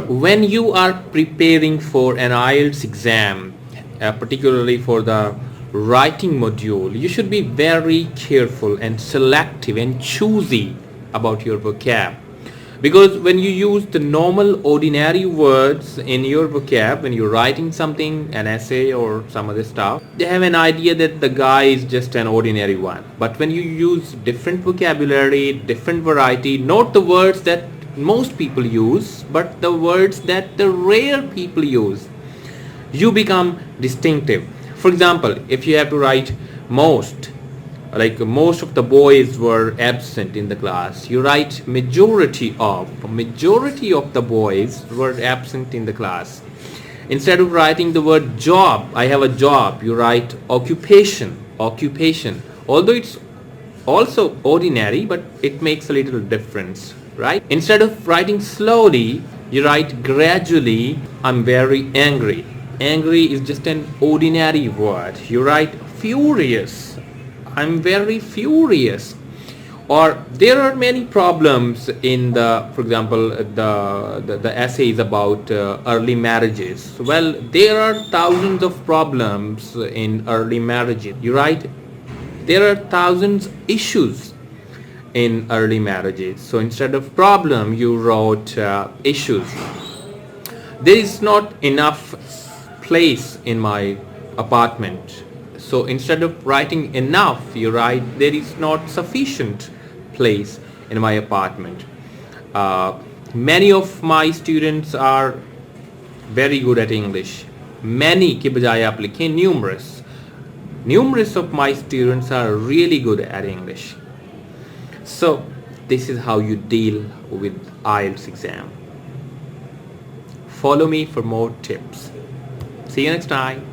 When you are preparing for an IELTS exam, particularly for the writing module, you should be very careful and selective and choosy about your vocab. Because when you use the normal ordinary words in your vocab, when you're writing something, an essay or some other stuff, they have an idea that the guy is just an ordinary one. But when you use different vocabulary, different variety, not the words that most people use, but the words that the rare people use, you become distinctive. For example, if you have to write most, like most of the boys were absent in the class, you write majority of the boys were absent in the class. Instead of writing the word job, I have a job, you write occupation. Although it's also ordinary, but it makes a little difference, right? Instead of writing slowly, you write gradually. I'm very angry. Angry is just an ordinary word. You write furious. I'm very furious. Or there are many problems in the, for example, the essays about early marriages. Well, there are thousands of problems in early marriages. You write, there are thousands issues in early marriages. So instead of problem, you wrote issues. There is not enough place in my apartment. So instead of writing enough, you write there is not sufficient place in my apartment. Many of my students are very good at English. Many के बजाय आप लिखें numerous. Numerous of my students are really good at English. So this is how you deal with IELTS exam. Follow me for more tips. See you next time.